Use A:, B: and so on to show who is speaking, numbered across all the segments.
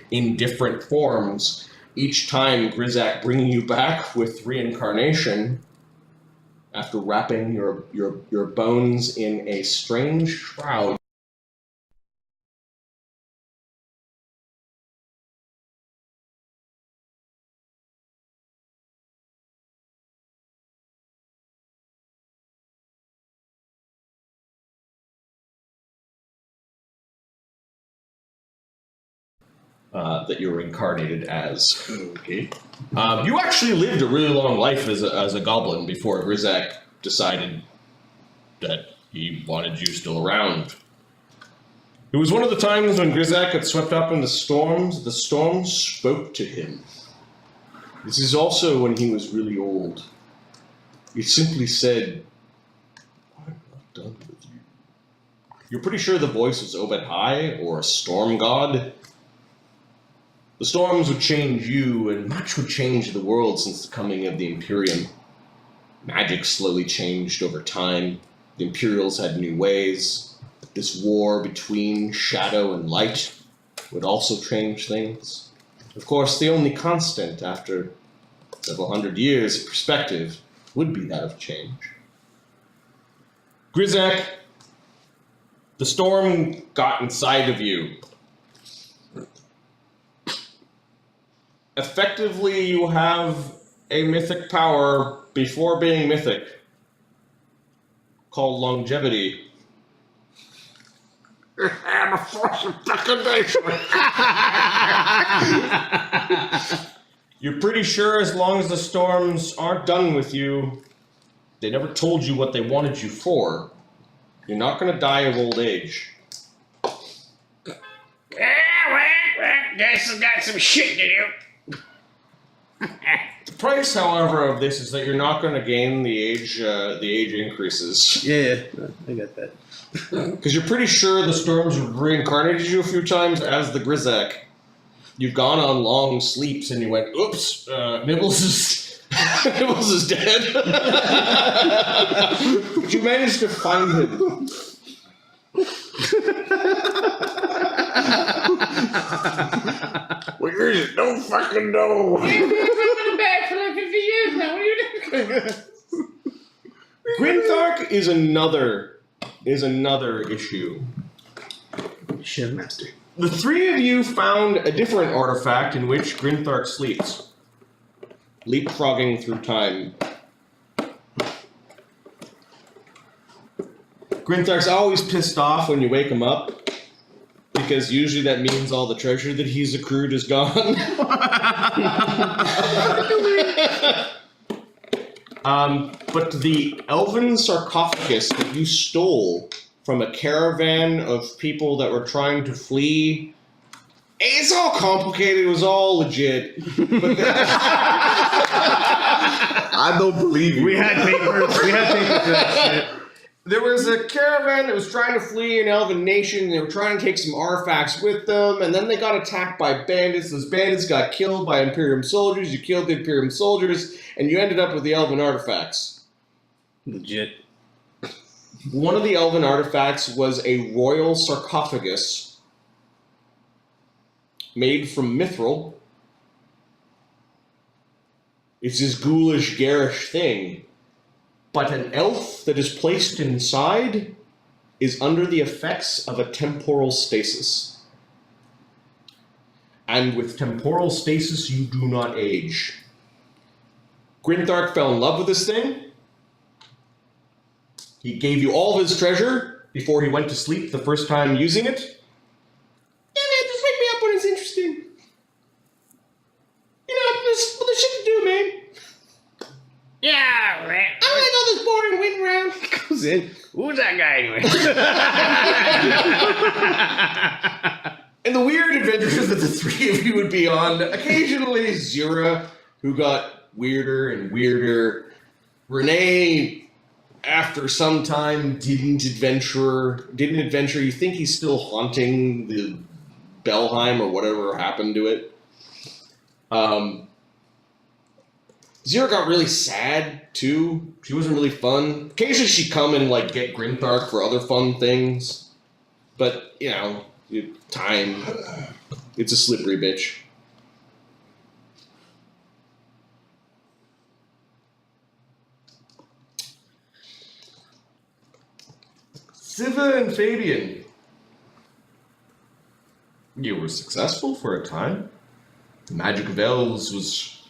A: in different forms, each time Grizak bringing you back with reincarnation after wrapping your bones in a strange shroud. That you're incarnated as.
B: Okay.
A: You actually lived a really long life as a goblin before Grizak decided that he wanted you still around. It was one of the times when Grizak got swept up in the storms spoke to him. This is also when he was really old. He simply said, "I'm not done with you." You're pretty sure the voice was Obed High or a storm god. The storms would change you, and much would change the world since the coming of the Imperium. Magic slowly changed over time. The Imperials had new ways. This war between shadow and light would also change things. Of course, the only constant after several hundred years of perspective would be that of change. Grizak, the storm got inside of you. Effectively, you have a mythic power before being mythic, called longevity.
B: I'm a force of declination.
A: You're pretty sure as long as the storms aren't done with you, they never told you what they wanted you for. You're not going to die of old age.
B: Guess I've got some shit to do.
A: The price, however, of this is that you're not going to gain the age increases.
C: Yeah, I got that.
A: Because you're pretty sure the storms reincarnated you a few times as the Grizak. You've gone on long sleeps and you went, oops, Nibbles is dead. But you managed to find him.
B: Where is it? Don't fucking know.
D: We've been back for like 50 years now. What are you doing?
A: Grinthark is another issue.
C: Shivmaster.
A: The three of you found a different artifact in which Grinthark sleeps, leapfrogging through time. Grinthark's always pissed off when you wake him up, because usually that means all the treasure that he's accrued is gone. But the elven sarcophagus that you stole from a caravan of people that were trying to flee, it's all complicated, it was all legit. But
B: I don't believe you.
C: We had papers. We had papers for that shit.
A: there was a caravan that was trying to flee an elven nation. They were trying to take some artifacts with them, and then they got attacked by bandits. Those bandits got killed by Imperium soldiers. You killed the Imperium soldiers, and you ended up with the elven artifacts.
C: Legit.
A: One of the elven artifacts was a royal sarcophagus made from mithril. It's this ghoulish, garish thing. But an elf that is placed inside is under the effects of a temporal stasis. And with temporal stasis, you do not age. Grinthark fell in love with this thing. He gave you all of his treasure before he went to sleep the first time using it. Yeah, man, just wake me up when it's interesting. You know, there's shit to do, man.
D: Yeah, right.
A: I don't like all this boring waiting around.
C: Goes in.
D: Who's that guy anyway?
A: And the weird adventures that the three of you would be on, occasionally Zira, who got weirder and weirder. Renee, after some time, didn't adventure. You think he's still haunting the Belheim or whatever happened to it. Zira got really sad, too. She wasn't really fun. Occasionally she'd come and, like, get Grinthark for other fun things. But, you know, time. It's a slippery bitch. Siva and Fabian. You were successful for a time. The magic of elves was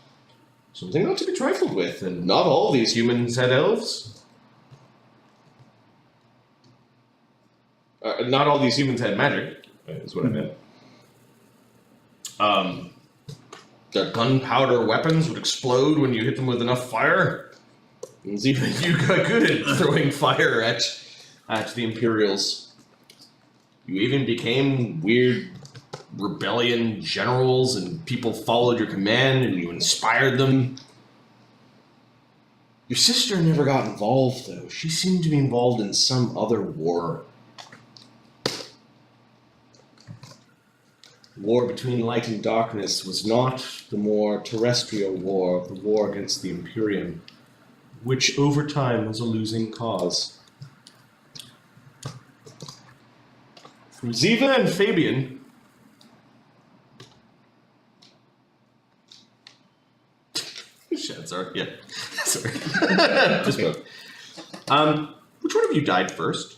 A: something not to be trifled with, and not all these humans had elves. Not all these humans had magic, is what I meant. Their gunpowder weapons would explode when you hit them with enough fire. And Ziva, you got good at throwing fire at the Imperials. You even became weird rebellion generals, and people followed your command, and you inspired them. Your sister never got involved, though. She seemed to be involved in some other war. War between light and darkness was not the more terrestrial war, the war against the Imperium, which over time was a losing cause. From Ziva and Fabian, sorry, yeah, sorry, just both. Which one of you died first?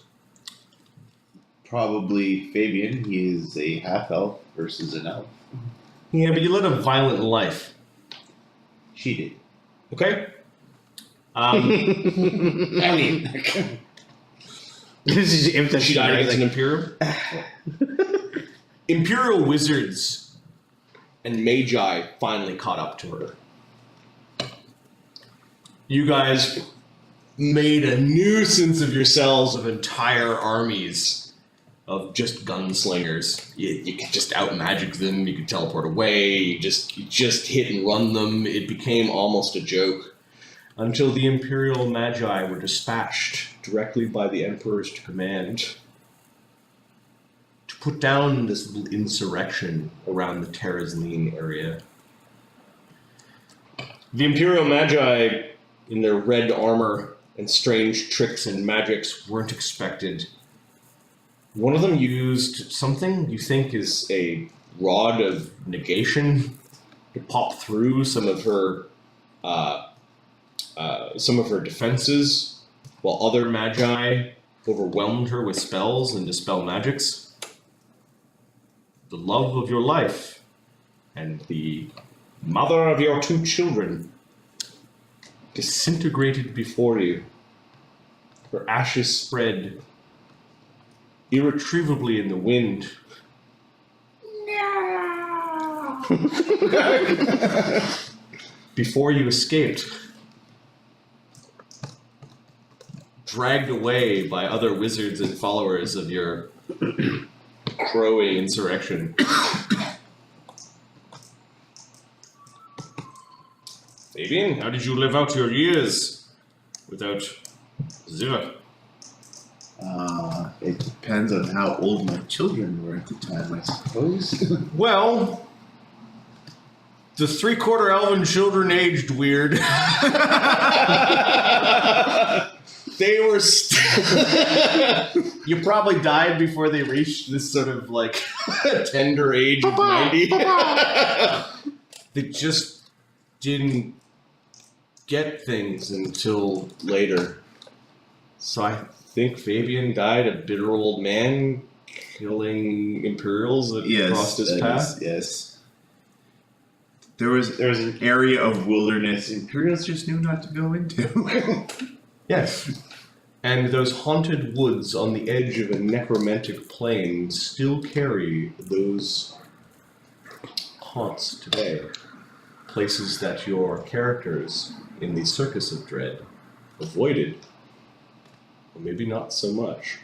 E: Probably Fabian. He is a half-elf versus an elf.
A: Yeah, but you led a violent life.
E: She did.
A: Okay.
C: I mean, this is if
A: She died against an Imperial. Imperial wizards and magi finally caught up to her. You guys made a nuisance of yourselves of entire armies of just gunslingers. You could just out-magic them, you could teleport away, you just hit and run them. It became almost a joke. Until the Imperial Magi were dispatched directly by the Emperor's command to put down this insurrection around the Terrazline area. The Imperial Magi, in their red armor and strange tricks and magics, weren't expected. One of them used something you think is a rod of negation to pop through some of her defenses, while other magi overwhelmed her with spells and dispel magics. The love of your life and the mother of your 2 children disintegrated before you. Her ashes spread irretrievably in the wind. No! Before you escaped. Dragged away by other wizards and followers of your crowing insurrection. Fabian, how did you live out your years without Ziva?
E: It depends on how old my children were at the time, I suppose.
A: Well, the 3/4 elven children aged weird. They were you probably died before they reached this sort of like tender age of 90. They just didn't get things until later. So I think Fabian died a bitter old man killing Imperials that crossed his path.
E: Yes. There was an area of wilderness Imperials just knew not to go into.
A: Yes. And those haunted woods on the edge of a necromantic plain still carry those haunts today. Places that your characters in the Circus of Dread avoided. Or maybe not so much.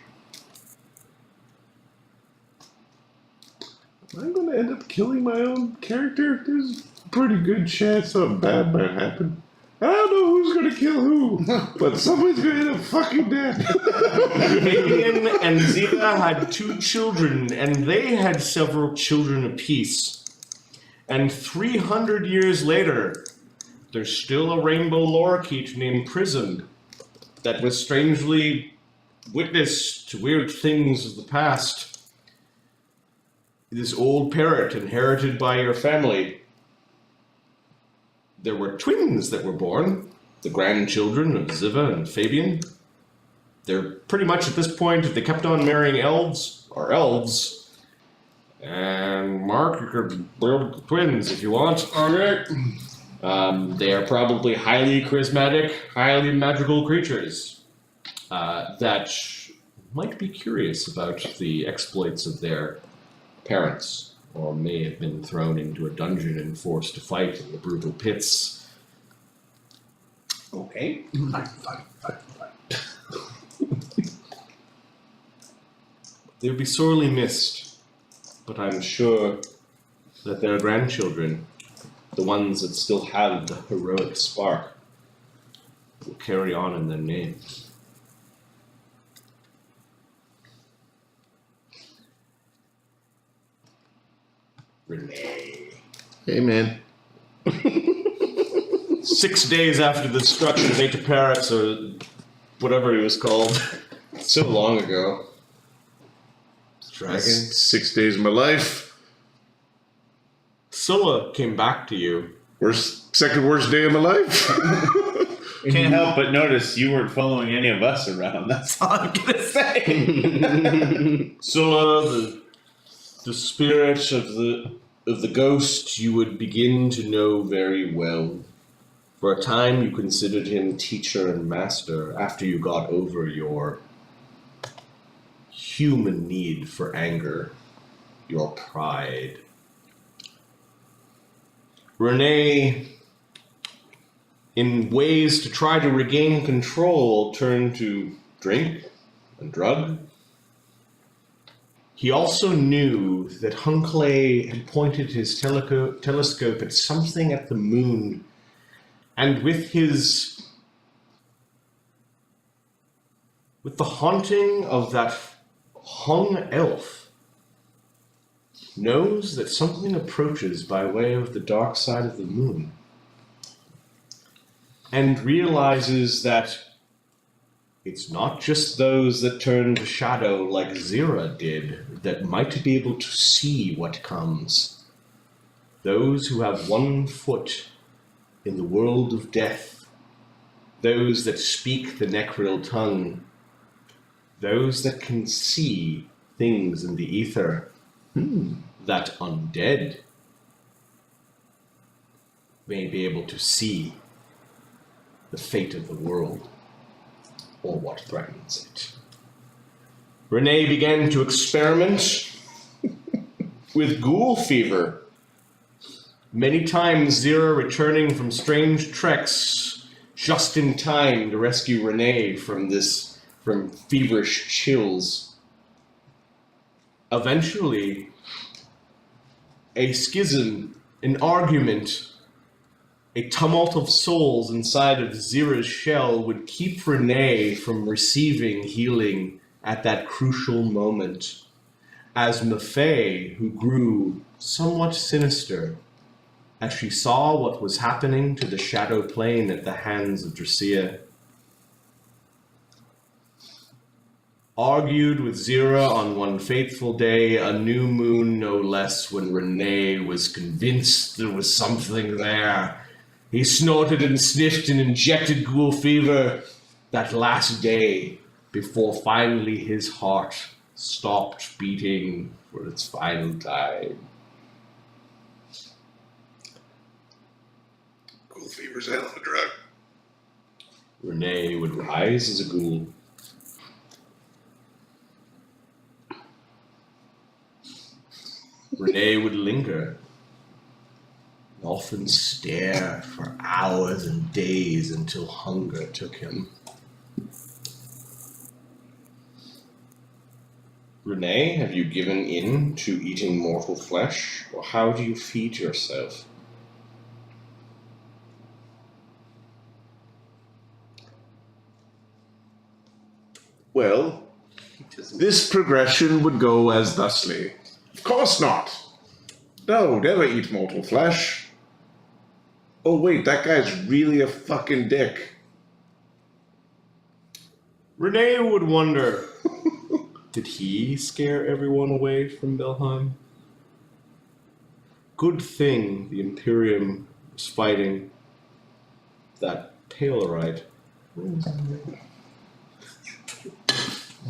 F: Am I going to end up killing my own character? There's a pretty good chance something bad might happen. I don't know who's going to kill who, but somebody's going to end up fucking dead.
A: Fabian and Ziva had 2 children, and they had several children apiece. And 300 years later, there's still a rainbow lorikeet named Prism that was strangely witness to weird things of the past. this old parrot inherited by your family. There were twins that were born, the grandchildren of Ziva and Fabian. They're pretty much at this point, if they kept on marrying elves, are elves. And Mark, you could build twins if you want.
B: Okay.
A: They are probably highly charismatic, highly magical creatures that might be curious about the exploits of their parents, or may have been thrown into a dungeon and forced to fight in the brutal pits.
C: Okay.
A: They would be sorely missed, but I'm sure that their grandchildren, the ones that still have the heroic spark, will carry on in their name. Renee.
F: Hey, man.
A: 6 days after the destruction of Aeteperax, or whatever he was called, so long ago. Dragon.
F: 6 days of my life.
A: Scylla came back to you.
F: Second worst day of my life.
E: Can't help but notice you weren't following any of us around. That's all I'm gonna say.
A: Scylla, the spirit of the ghost you would begin to know very well. For a time you considered him teacher and master after you got over your human need for anger, your pride. Renee, in ways to try to regain control, turned to drink and drug. He also knew that Hunclay had pointed his telescope at something at the moon, and with the haunting of that hung elf, knows that something approaches by way of the dark side of the moon, and realizes that it's not just those that turn to shadow like Zira did that might be able to see what comes. Those who have 1 foot in the world of death, those that speak the Necril tongue, those that can see things in the ether that undead may be able to see the fate of the world, or what threatens it. Renee began to experiment with ghoul fever. Many times Zira returning from strange treks just in time to rescue Renee from feverish chills. Eventually, a schism, an argument, a tumult of souls inside of Zira's shell would keep Renee from receiving healing at that crucial moment, as Maffei, who grew somewhat sinister, as she saw what was happening to the shadow plane at the hands of Dracia, argued with Zira on one fateful day, a new moon no less, when Renee was convinced there was something there. He snorted and sniffed and injected ghoul fever that last day before finally his heart stopped beating for its final time.
F: Ghoul fever's a hell of a drug.
A: Renee would rise as a ghoul. Renee would linger, often stare for hours and days until hunger took him. Renee, have you given in to eating mortal flesh, or how do you feed yourself?
F: Well, this progression would go as thusly. Of course not. No, never eat mortal flesh. Oh wait, that guy's really a fucking dick.
A: Renee would wonder, did he scare everyone away from Belheim? good thing the Imperium was fighting that Palerite.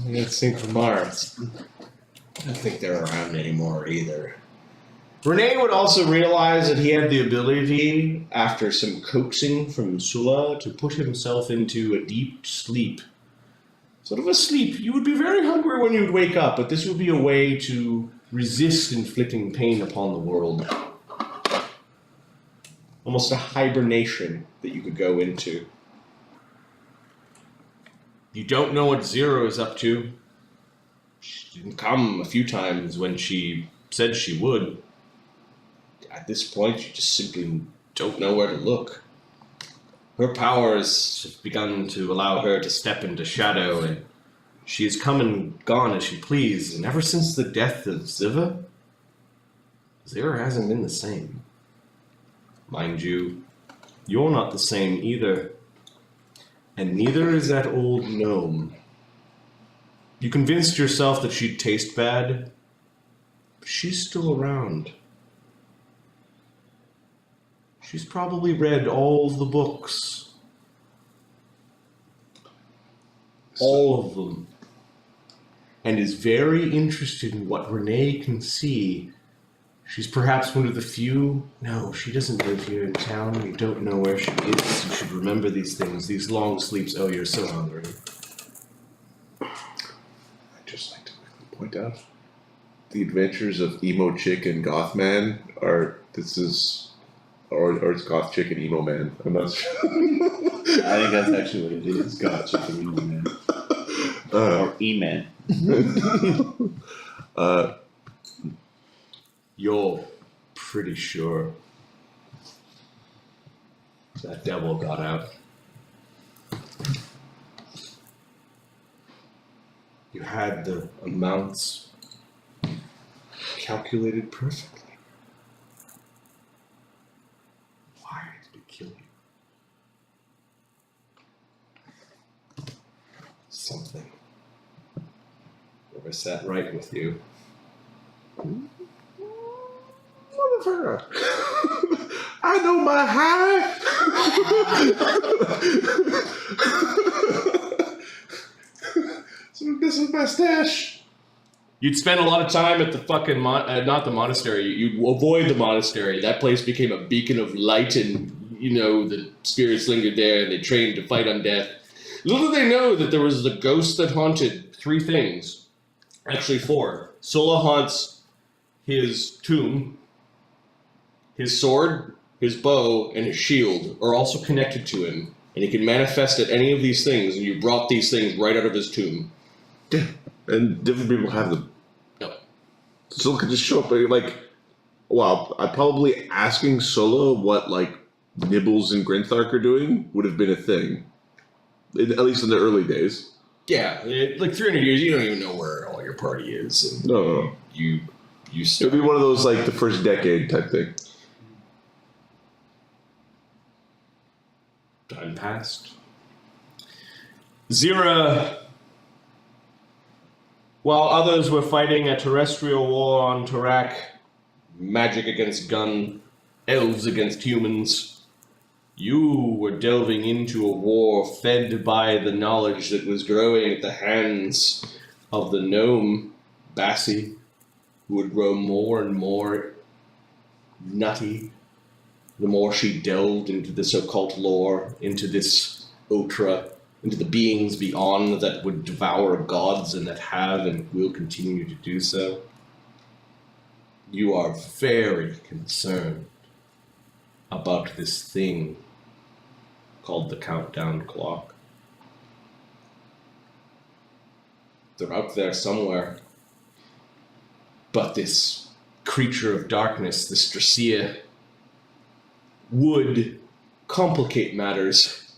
G: Let's think from Mars. I don't think they're around anymore either. Renee would also realize that he had the ability, after some coaxing from Sula, to put himself into a deep sleep. Sort of a sleep. You would be very hungry when you would wake up, but this would be a way to resist inflicting pain upon the world. Almost a hibernation that you could go into. You don't know what Zero is up to. She didn't come a few times when she said she would. At this point, you just simply don't know where to look. Her powers have begun to allow her to step into shadow, and she has come and gone as she pleased. And ever since the death of Ziva, Zira hasn't been the same. Mind you, you're not the same either. And neither is that old gnome. You convinced yourself that she'd taste bad, but she's still around. She's probably read all the books. All of them. And is very interested in what Renee can see. She's perhaps one of the few... No, she doesn't live here in town. You don't know where she is. You should remember these things. These long sleeps. Oh, you're so hungry.
F: I'd just like to quickly point out the adventures of Emo Chick and Goth Man are... This is... Or it's Goth Chick and Emo Man. I'm not sure.
E: I think that's actually what it is. Goth Chick and Emo Man.
C: Or E-Man.
A: You're pretty sure that devil got out. You had the amounts calculated perfectly. Why did it kill you? Something never sat right with you.
F: Motherfucker. I know my high. So this is my stash.
A: You'd spend a lot of time at the fucking, not the monastery, you'd avoid the monastery. That place became a beacon of light and, you know, the spirits lingered there and they trained to fight on death. Little did they know that there was the ghost that haunted 3 things. Actually 4. Sola haunts his tomb, his sword, his bow, and his shield are also connected to him. And he can manifest at any of these things, and you brought these things right out of his tomb.
F: Yeah. And different people have them.
A: No.
F: Solo could just show up, like, well, I probably asking Solo what, like, Nibbles and Grinthark are doing would have been a thing. At least in the early days.
A: Yeah, like 300 years, you don't even know where all your party is. And
F: No.
A: You
F: It
A: start.
F: would be one of those, like, the first decade type thing.
A: Time passed. Zira, while others were fighting a terrestrial war on Tarak, magic against gun, elves against humans, you were delving into a war fed by the knowledge that was growing at the hands of the gnome, Bassi, who would grow more and more nutty the more she delved into this occult lore, into this Otra, into the beings beyond that would devour gods and that have and will continue to do so. You are very concerned about this thing called the countdown clock. They're out there somewhere. But this creature of darkness, this Dracia, would complicate matters.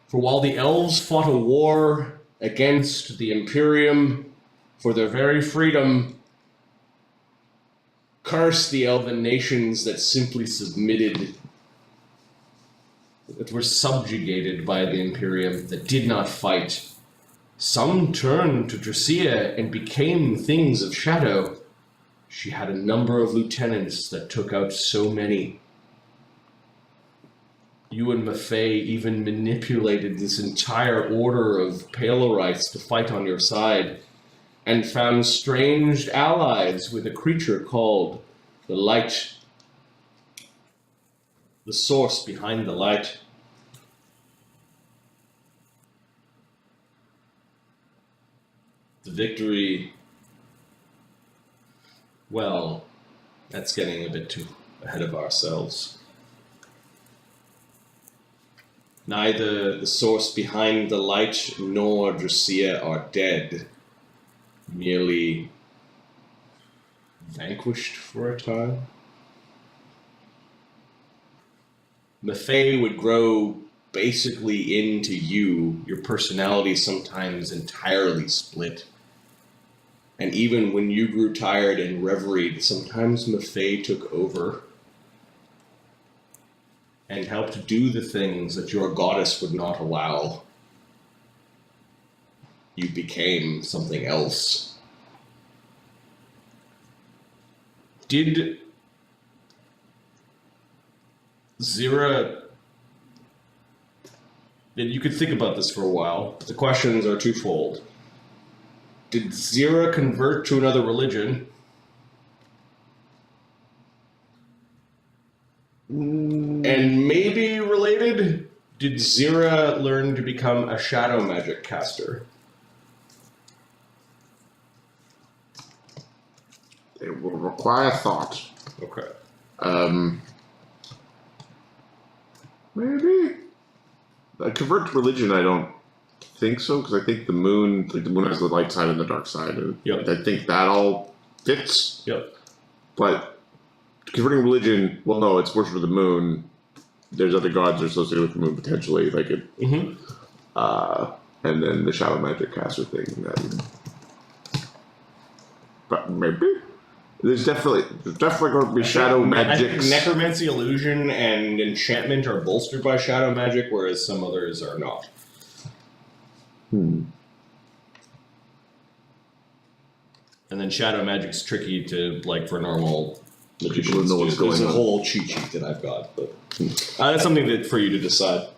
A: For while the elves fought a war against the Imperium for their very freedom, cursed the elven nations that simply submitted, that were subjugated by the Imperium, that did not fight. Some turned to Dracia and became things of shadow. She had a number of lieutenants that took out so many. You and Maffei even manipulated this entire order of Palorites to fight on your side, and found strange allies with a creature called the Light. The source behind the light. The victory, well, that's getting a bit too ahead of ourselves. Neither the source behind the light nor Dracia are dead, merely vanquished for a time. Maffei would grow basically into you, your personality sometimes entirely split. And even when you grew tired and reveried, sometimes Maffei took over and helped do the things that your goddess would not allow. You became something else. Did Zira... You could think about this for a while. The questions are twofold. Did Zira convert to another religion? And maybe related, did Zira learn to become a shadow magic caster?
F: It will require thought.
A: Okay.
F: Maybe. Convert to religion, I don't think so, because I think the moon has the light side and the dark side. And
A: Yep.
F: I think that all fits.
A: Yep.
F: But converting religion, well, no, it's worship of the moon. There's other gods that are associated with the moon potentially, like it.
A: Mm-hmm.
F: And then the shadow magic caster thing. But maybe there's definitely going to be shadow magic.
A: Necromancy, illusion, and enchantment are bolstered by shadow magic, whereas some others are not. And then shadow magic's tricky to, like, for normal magicians.
F: People know what's
A: There's
F: going
A: a
F: on.
A: whole cheat sheet that I've got, but that's something that for you to decide.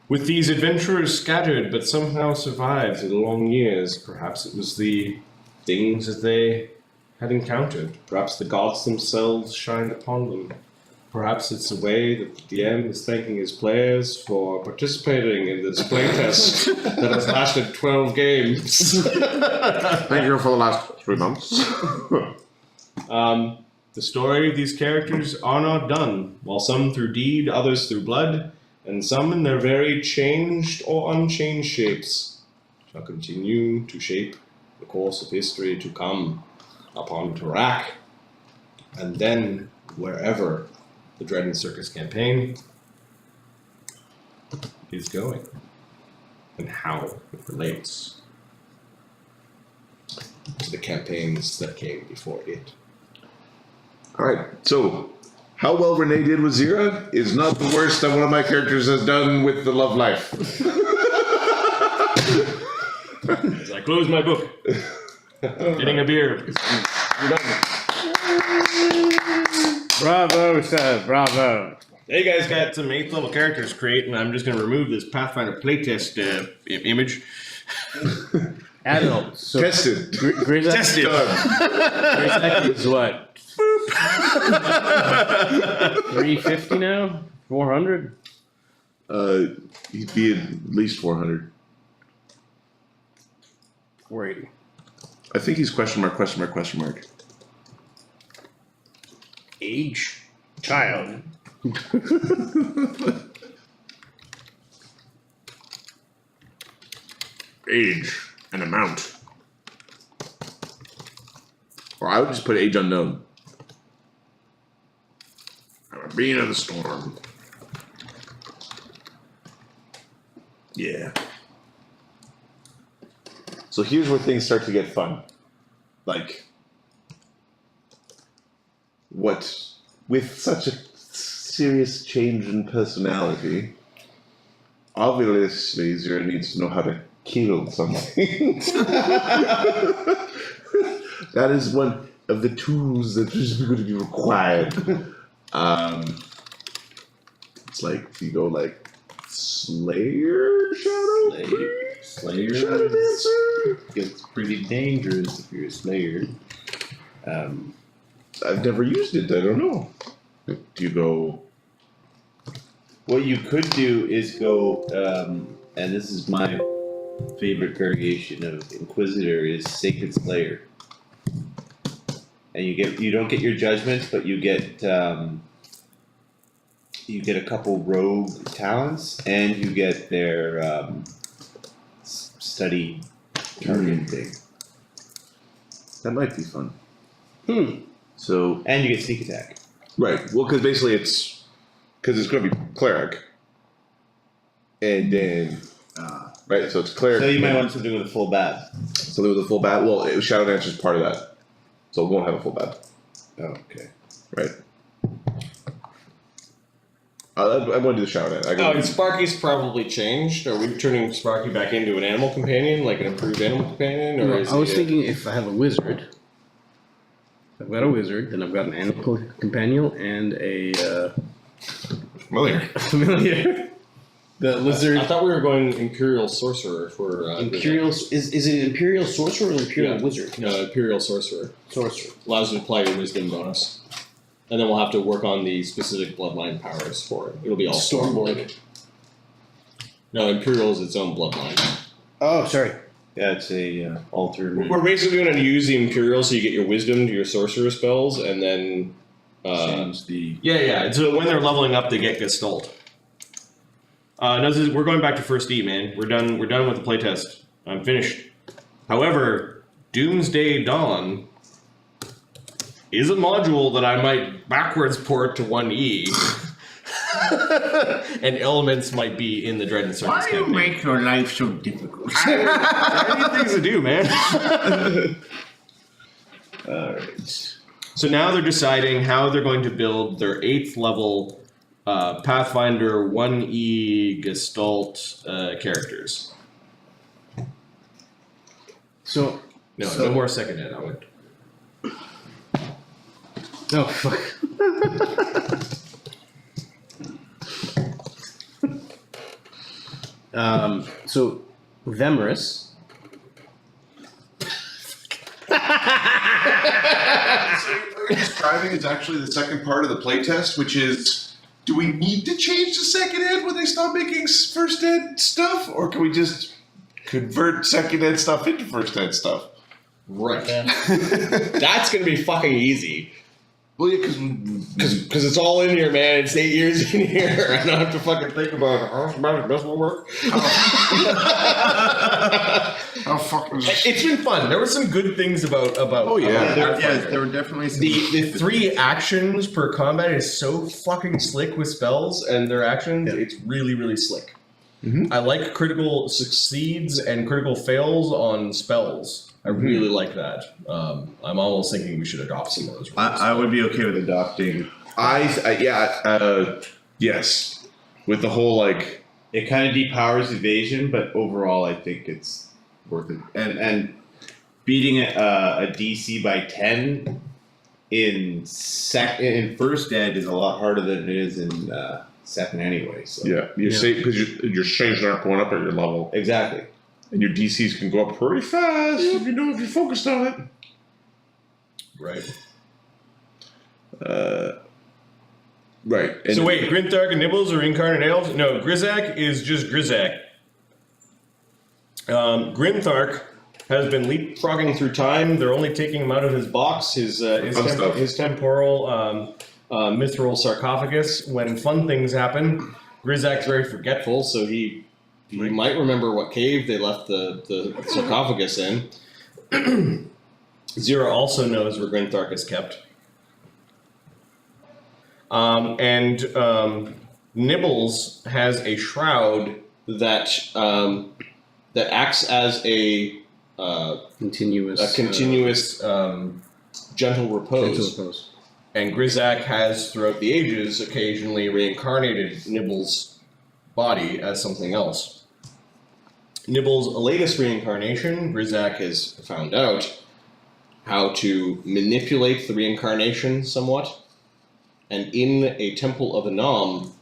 A: With these adventurers scattered but somehow survived the long years, perhaps it was the things that they had encountered. Perhaps the gods themselves shined upon them. Perhaps it's a way that the DM is thanking his players for participating in this playtest that has lasted 12 games.
F: Thank you for the last 3 months.
A: The story of these characters are not done, while some through deed, others through blood, and some in their very changed or unchanged shapes shall continue to shape the course of history to come upon Tarak, and then wherever the Dread and Circus campaign is going, and how it relates to the campaigns that came before it.
F: Alright, so how well Renee did with Zira is not the worst that one of my characters has done with the love life.
A: As I close my book, getting a beer. You're done.
B: Bravo, sir. Bravo.
A: Hey, you guys got some 8th level characters to create, and I'm just going to remove this Pathfinder playtest image.
B: Adult. So
F: Tested.
B: Grizak
A: Tested.
B: is what? 350 now? 400?
F: He'd be at least 400.
B: 480.
F: I think he's question mark.
B: Age. Child.
F: Age and amount. Or I would just put age unknown. I'm a being of the storm. Yeah. So here's where things start to get fun. Like, what, with such a serious change in personality, obviously Zira needs to know how to kill something. That is one of the tools that is going to be required. It's like you go like Slayer, Shadow Priest,
C: Slayer
F: Shadow Dancer.
C: gets pretty dangerous if you're a Slayer.
F: I've never used it. I don't know. Do you go?
C: What you could do is go, and this is my favorite variation of Inquisitor, is Sacred Slayer. And you don't get your judgments, but you get a couple rogue talents, and you get their study target thing.
F: That might be fun.
C: So, and you get sneak attack.
F: Right. Well, because basically it's going to be cleric, and then right. So it's cleric.
C: So you might want something with a full bat.
F: Something with a full bat. Well, Shadow Dancer is part of that, so it won't have a full bat.
C: Oh, okay.
F: Right. I'm going to do the Shadow Dancer.
A: Oh, and Sparky's probably changed. Are we turning Sparky back into an animal companion, like an improved animal companion? Or
H: No,
A: is
H: I was
A: he
H: thinking if I have a wizard, I've got a wizard, then I've got an animal companion and a
A: familiar?
H: familiar. The lizard.
A: I thought we were going Imperial Sorcerer for
H: Imperial is it an Imperial Sorcerer or an Imperial
A: Yeah.
H: Wizard?
A: No, Imperial Sorcerer.
H: Sorcerer.
A: Allows you to apply your wisdom bonus. And then we'll have to work on the specific bloodline powers for it. It'll be all
H: Stormborn.
A: No, Imperial is its own bloodline.
H: Oh, sorry.
C: Yeah, it's a alternate.
A: We're basically going to use the Imperial so you get your wisdom to your sorcerer spells, and then
C: Change the.
A: yeah. So when they're leveling up, they get Gestalt. No, we're going back to first E, man. We're done with the playtest. I'm finished. However, Doomsday Dawn is a module that I might backwards port to 1E. And elements might be in the Dread and Circus
B: Why do you
A: campaign.
B: make your life so difficult?
A: I need things to do, man.
C: Alright.
A: So now they're deciding how they're going to build their 8th level Pathfinder 1E Gestalt characters.
H: So.
A: No more second ed, Owen.
H: Oh fuck. So Vemerus.
E: Describing is actually the second part of the playtest, which is: do we need to change to second ed when they stop making first ed stuff, or can we just convert second ed stuff into first ed stuff?
A: Right. That's going to be fucking easy.
E: Well, yeah,
A: Because it's all in here, man. It's 8 years in here. I don't have to fucking think about how this will work.
E: how fucking.
A: It's been fun. There were some good things about.
E: Oh yeah,
A: Pathfinder.
E: there were definitely some.
A: The 3 actions per combat is so fucking slick with spells and their actions.
H: Yeah.
A: It's really, really slick.
F: Mhm.
A: I like critical succeeds and critical fails on spells. I really like that. I'm almost thinking we should adopt some of those rules.
E: I would be okay with adopting.
F: Yes, with the whole like.
C: It kind of depowers evasion, but overall, I think it's worth it. And beating a DC by 10 in first ed is a lot harder than it is in second anyway. So
F: Yeah, you say because your saves aren't going up at your level,
C: exactly.
F: and your DCs can go up pretty fast if you're focused on it.
A: Right.
F: Right. And
A: So wait, Grinthark and Nibbles are incarnate elves? No, Grizak is just Grizak. Grinthark has been leapfrogging through time. They're only taking him out of his box, his temporal mithril sarcophagus. When fun things happen, Grizak's very forgetful, so he might remember what cave they left the sarcophagus in. Zira also knows where Grinthark is kept. Nibbles has a shroud that acts as a
H: Continuous.
A: gentle repose. And Grizak has, throughout the ages, occasionally reincarnated Nibbles' body as something else. Nibbles' latest reincarnation, Grizak has found out, how to manipulate the reincarnation somewhat. And in a Temple of Anam,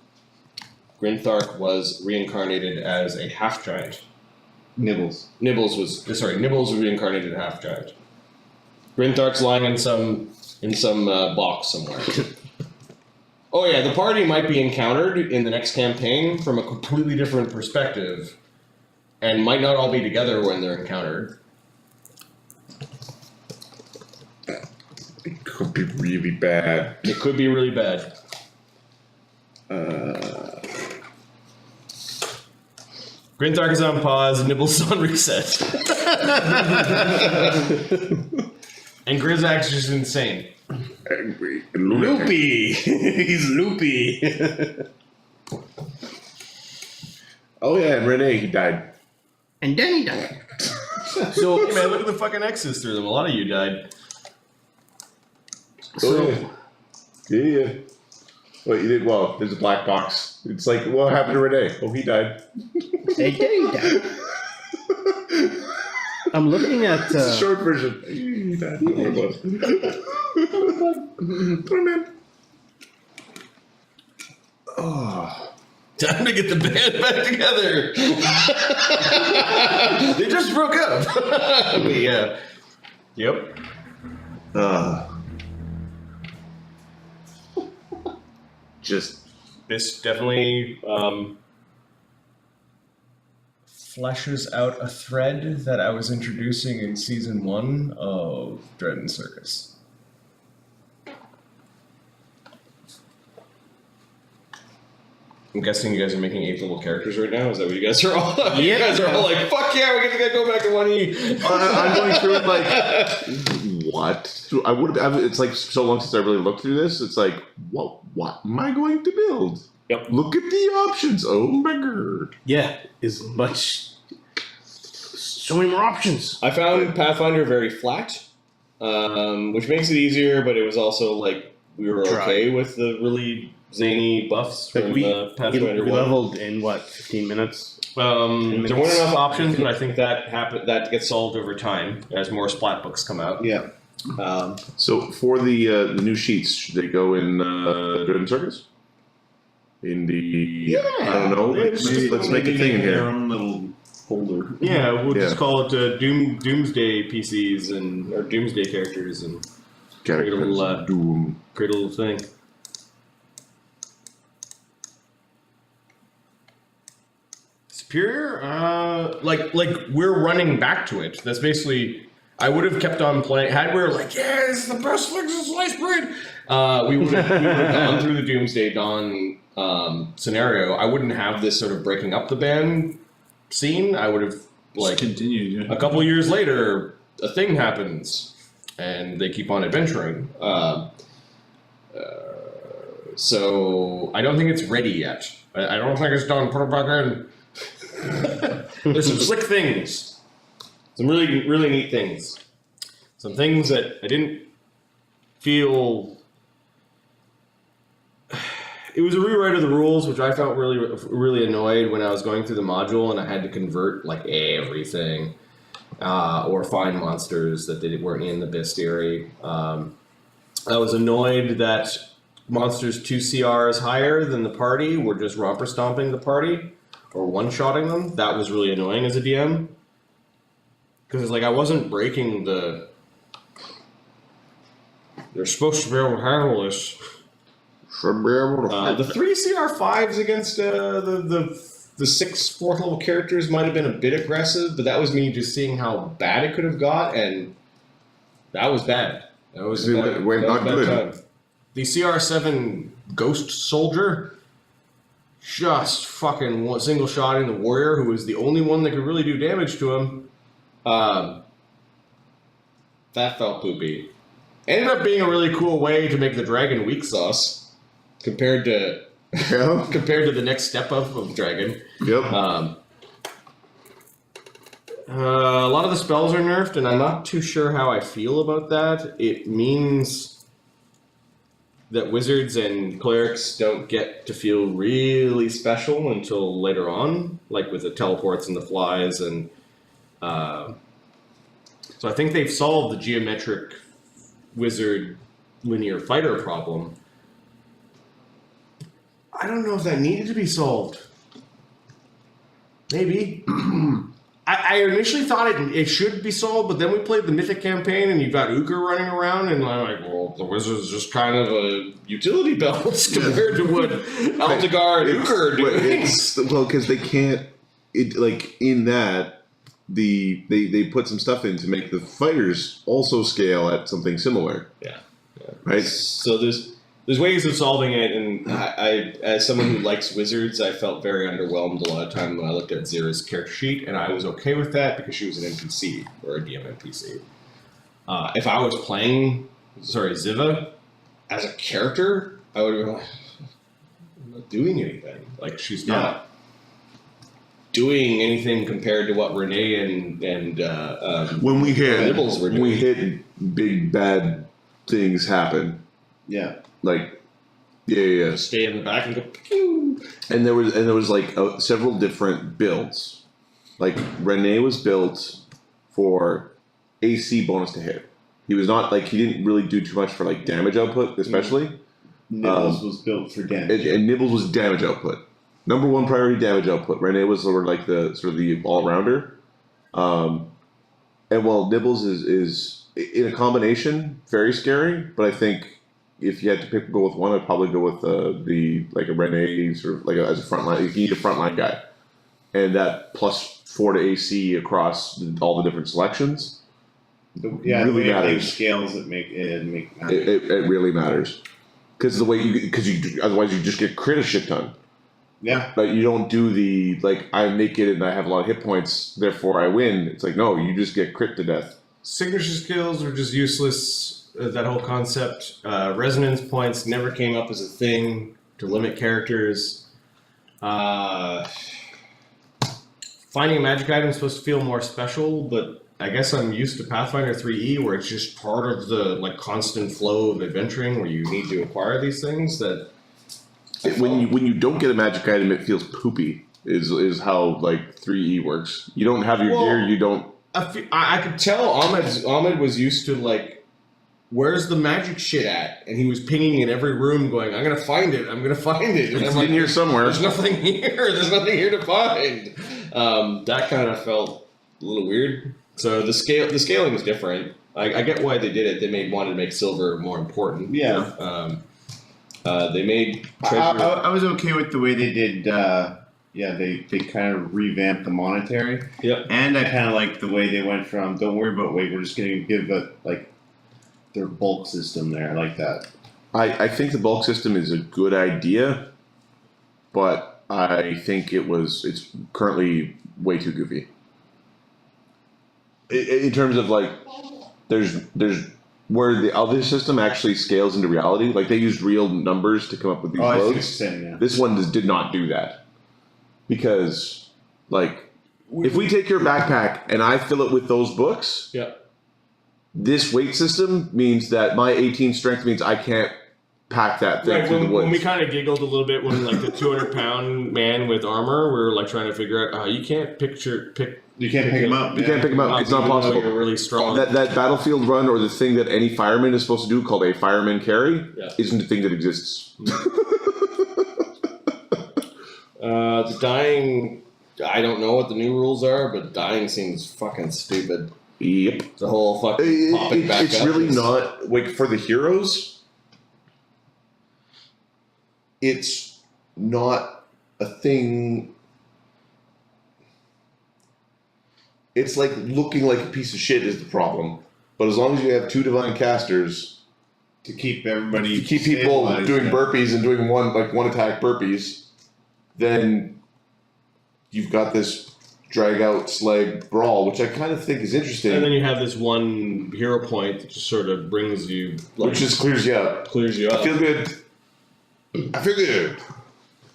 A: Grinthark was reincarnated as a half-giant.
C: Nibbles.
A: Nibbles was reincarnated half-giant. Grinthark's lying in some box somewhere. Oh yeah, the party might be encountered in the next campaign from a completely different perspective, and might not all be together when they're encountered.
F: It could be really bad.
A: It could be really bad. Grinthark is on pause, Nibbles is on reset. And Grizzak's just insane.
F: Angry and lunatic.
H: Loopy. He's loopy.
F: Oh yeah, and Renee, he died.
H: And then he died.
A: So, hey man, look at the fucking X's through them. A lot of you died.
F: Oh, yeah. Well, you did well. There's a black box. It's like, what happened to Renee? Oh, he died.
H: And then he died. I'm looking at.
F: It's a short version. He died. Poor man. Oh.
A: Time to get the band back together. They just broke up. But yeah. Yep.
F: Just
A: This definitely fleshes out a thread that I was introducing in season 1 of Dread and Circus. I'm guessing you guys are making 8th level characters right now. Is that what you guys are all?
H: Yeah.
A: You guys are all like, "Fuck yeah, we're gonna go back to 1E."
F: I'm going through it like, what? I would have. It's like so long since I really looked through this. It's like, what am I going to build?
A: Yep.
F: Look at the options. Oh my god.
H: Yeah, is much. So many more options.
A: I found Pathfinder very flat, which makes it easier, but it was also like we were
H: Dry.
A: okay with the really zany buffs
H: Like
A: from
H: we
A: Pathfinder 1.
H: leveled in what, 15 minutes?
A: There weren't enough options, but I think that that gets solved over time as more splat books come out.
C: Yeah.
F: So for the new sheets, should they go in Dread and Circus? In the I don't know. Let's make a thing in
E: Their
F: here.
E: own little folder.
A: Yeah, we'll
F: Yeah.
A: just call it Doomsday PCs or Doomsday characters and
F: Characters of Doom.
A: create a little thing. Superior? Like we're running back to it. That's basically. I would have kept on playing. Had we were like, yeah, this is the best thing since sliced bread. We would have gone through the Doomsday Dawn scenario. I wouldn't have this sort of breaking up the band scene. I would have like
E: Continued.
A: a couple years later, a thing happens, and they keep on adventuring. So I don't think it's ready yet. I don't think it's done. Put it back in. There's some slick things. Some really, really neat things. Some things that I didn't feel... It was a rewrite of the rules, which I felt really, really annoyed when I was going through the module and I had to convert like everything. Or find monsters that they weren't in the bestiary. I was annoyed that monsters 2 CRs higher than the party were just romper stomping the party or one-shotting them. That was really annoying as a DM. Because it's like I wasn't breaking the... They're supposed to be able to handle this.
F: Should be able to.
A: The 3 CR5s against the 6 4th level characters might have been a bit aggressive, but that was me just seeing how bad it could have got, and that was bad. That was
F: It
A: bad.
F: went
A: That was
F: not
A: bad
F: good.
A: time. The CR7 Ghost Soldier just fucking single shotting the warrior, who was the only one that could really do damage to him. That felt poopy. Ended up being a really cool way to make the dragon weak sauce compared to
F: Yeah.
A: compared to the next step up of dragon.
F: Yep.
A: A lot of the spells are nerfed, and I'm not too sure how I feel about that. It means that wizards and clerics don't get to feel really special until later on, like with the teleports and the flies and So I think they've solved the geometric wizard linear fighter problem. I don't know if that needed to be solved. Maybe. I initially thought it should be solved, but then we played the Mythic campaign and you've got Uker running around, and I'm like, well, the wizard's just kind of a utility belt compared to what Altagar and Uker are doing.
F: Well, because they can't, in that, they put some stuff in to make the fighters also scale at something similar.
A: Yeah.
F: Right?
A: So there's ways of solving it, and I, as someone who likes wizards, I felt very underwhelmed a lot of time when I looked at Zira's character sheet, and I was okay with that because she was an NPC, or a DM NPC. If I was playing, Ziva, as a character, I would have been like, I'm not doing anything. Like, she's not doing anything compared to what Renee and
F: When we hit,
A: Nibbles were doing.
F: we hit big bad things happen.
C: Yeah.
F: Like, yeah.
A: Stay in the back and go, pew!
F: And there was like several different builds. Like Renee was built for AC bonus to hit. He was not like, he didn't really do too much for like damage output, especially.
C: Nibbles was built for damage.
F: And Nibbles was damage output. Number one priority damage output. Renee was sort of like the all rounder. And while Nibbles is in a combination very scary, but I think if you had to go with one, I'd probably go with a Renee sort of as a frontline. You need a frontline guy, and that +4 to AC across all the different selections.
C: Yeah,
F: really
C: the way
F: matters.
C: scales it make
F: It really matters because otherwise you just get crit a shit ton.
C: Yeah.
F: But you don't do the I'm naked and I have a lot of hit points, therefore I win. It's like, no, you just get crit to death.
A: Signature skills were just useless. That whole concept. Resonance points never came up as a thing to limit characters. Finding a magic item is supposed to feel more special, but I guess I'm used to Pathfinder 3E where it's just part of the constant flow of adventuring where you need to acquire these things. That
F: When you don't get a magic item, it feels poopy. Is how 3E works. You don't have your gear. You don't.
A: I could tell Ahmed was used to where's the magic shit at? And he was pinging in every room going, I'm going to find it. And
F: It's
A: I'm
F: in here somewhere.
A: There's nothing here. There's nothing here to find. That kind of felt a little weird. So the scaling was different. I get why they did it. They wanted to make silver more important.
C: Yeah.
A: They made treasure.
C: I was okay with the way they did. They kind of revamped the Monastery.
A: Yep.
C: And I kind of like the way they went from don't worry about weight. We're just going to give their bulk system there. I like that.
F: I think the bulk system is a good idea, but I think it's currently way too goofy. In terms of there's where the other system actually scales into reality. They used real numbers to come up with these
C: I see what you're
F: loads.
C: saying, yeah.
F: This one did not do that because if we take your backpack and I fill it with those books.
A: Yeah.
F: This weight system means that my 18 strength means I can't pack that thing through the woods.
A: When we kind of giggled a little bit when the 200-pound man with armor, we were trying to figure out you can't pick
C: You can't pick him up.
F: You can't pick him up. It's not possible.
A: You're really strong.
F: That battlefield run or the thing that any fireman is supposed to do called a fireman carry isn't a thing that exists.
A: The dying, I don't know what the new rules are, but dying seems fucking stupid.
F: Yep.
A: The whole fucking popping back
F: it's
A: up.
F: really not for the heroes. It's not a thing. It's looking like a piece of shit is the problem. But as long as you have 2 divine casters
C: To keep everybody.
F: to keep people
C: stabilized,
F: doing burpees and doing one attack burpees, then you've got this drag out slag brawl, which I kind of think is interesting.
A: And then you have this one hero point that just sort of brings you,
F: which just clears you up.
A: Clears you up.
F: I feel good.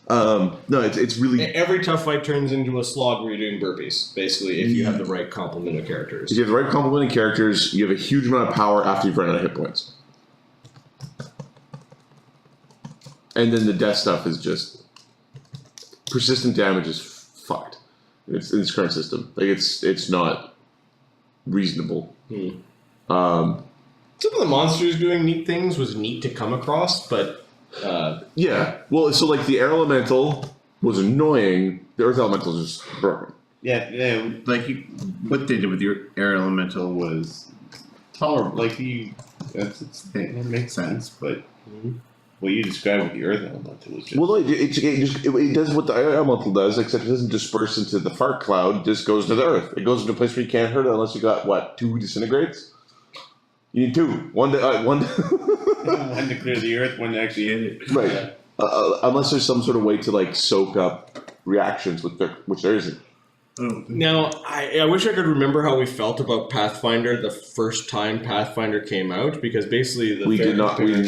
F: No, it's really.
A: Every tough fight turns into a slog where you're doing burpees, basically, if you have the right complement of characters.
F: If you have the right complement of characters, you have a huge amount of power after you've run out of hit points. And then the death stuff is just persistent damage is fucked. It's in this current system. It's not reasonable.
A: Some of the monsters doing neat things was neat to come across, but
F: Yeah. Well, so like the air elemental was annoying. The earth elemental is just broken.
C: Yeah, like what they did with your air elemental was tolerable. Like that's its thing. It makes sense, but what you described with the earth elemental was just.
F: Well, it does what the air elemental does, except it doesn't disperse into the fart cloud. It just goes to the earth. It goes into a place where you can't hurt it unless you got what 2 disintegrates. You need 2. One to
C: one to clear the earth, one to actually hit it.
F: Right. Unless there's some sort of way to like soak up reactions which there isn't.
A: Now, I wish I could remember how we felt about Pathfinder the first time Pathfinder came out, because basically
F: we did not turn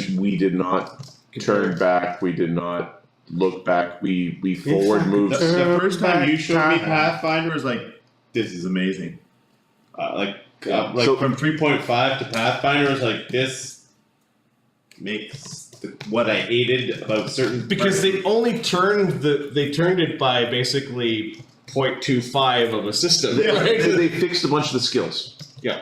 F: back. We did not look back. We forward moved.
C: The first time you showed me Pathfinder was like, this is amazing. So, from 3.5 to Pathfinder was like, this makes what I hated about certain.
A: Because they only turned it by basically 0.25 of a system.
F: They,
A: right?
F: they fixed a bunch of the skills.
A: Yeah.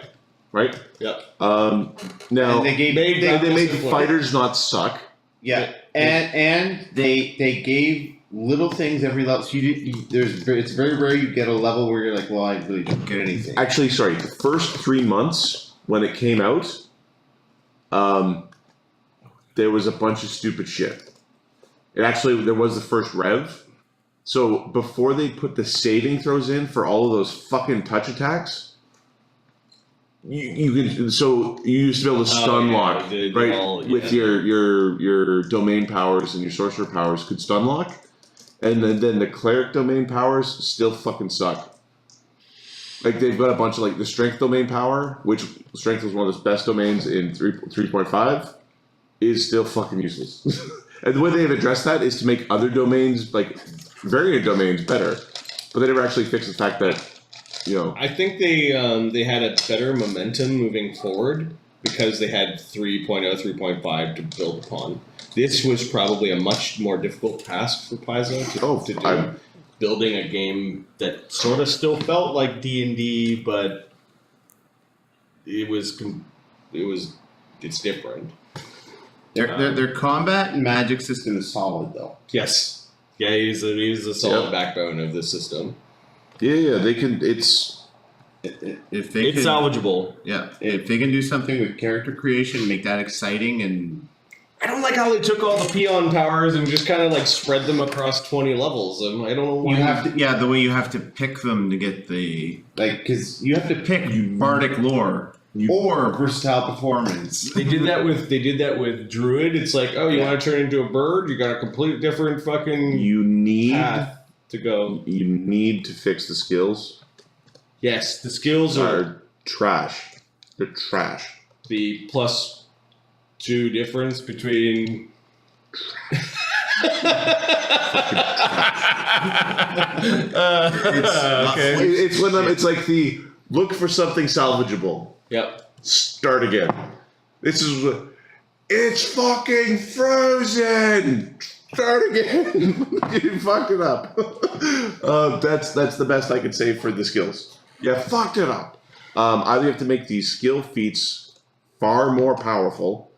F: Right.
A: Yeah.
F: Now
C: and
F: they made fighters not suck.
C: Yeah, and they gave little things every level. So it's very rare you get a level where you're like, well, I really don't get anything.
F: Actually, sorry, the first 3 months when it came out, there was a bunch of stupid shit. There was the first rev. So before they put the saving throws in for all of those fucking touch attacks, you used to be able to stun lock, right? With your domain powers and your sorcerer powers could stun lock, and then the cleric domain powers still fucking suck. Like they've got a bunch of like the strength domain power, which strength was one of the best domains in 3.5, is still fucking useless. And the way they have addressed that is to make other domains, like variant domains, better. But they never actually fixed the fact that,
A: I think they had a better momentum moving forward because they had 3.0, 3.5 to build upon. This was probably a much more difficult task for Paizo to do. Building a game that sort of still felt like D&D, but it's different.
C: Their combat and magic system is solid, though.
A: Yes. Yeah, he's a solid backbone of this system.
F: Yeah, they can.
C: It's
A: salvageable.
C: Yeah, if they can do something with character creation, make that exciting, and
A: I don't like how they took all the peon powers and just kind of like spread them across 20 levels. I don't know why.
C: You have to, the way you have to pick them to get the because you have to pick bardic lore. Or versatile performance.
A: They did that with Druid. It's like, oh, you want to turn into a bird? You got a completely different fucking path to go.
F: You need to fix the skills.
A: Yes, the skills
F: are trash. They're trash.
A: The +2 difference between.
F: It's when it's like the look for something salvageable.
A: Yep.
F: Start again. It's fucking frozen. Start again. You fucked it up. That's the best I could say for the skills. Yeah, fucked it up. Either you have to make these skill feats far more powerful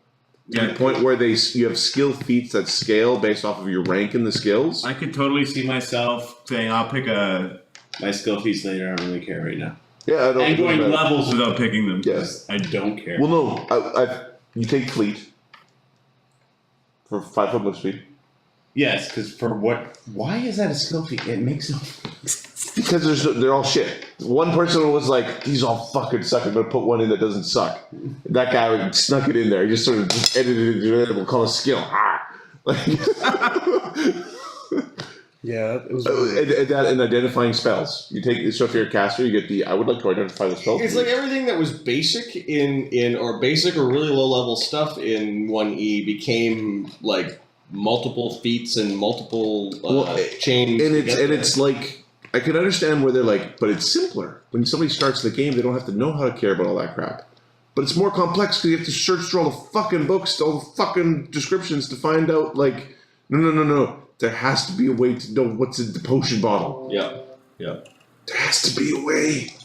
F: to the point where you have skill feats that scale based off of your rank in the skills.
C: I could totally see myself saying, I'll pick my skill feats later. I don't really care right now.
F: Yeah, I don't.
C: And going levels without picking them.
F: Yes,
C: I don't care.
F: Well, no, you take fleet for 5 foot move speed.
C: Yes, because for what? Why is that a skill feat? It makes no sense.
F: Because they're all shit. One person was like, "These all fucking suck. I'm gonna put one in that doesn't suck." That guy snuck it in there. He just sort of edited it. We'll call it skill.
H: Yeah, it was.
F: And identifying spells. You take so if you're a caster, you get the. I would like to identify the spell.
A: It's like everything that was basic in or basic or really low level stuff in 1E became like multiple feats and multiple chains.
F: And it's like I can understand where they're like, but it's simpler. When somebody starts the game, they don't have to know how to care about all that crap. But it's more complex because you have to search through all the fucking books, all the fucking descriptions to find out. Like, no. There has to be a way to know what's in the potion bottle.
A: Yeah.
F: There has to be a way.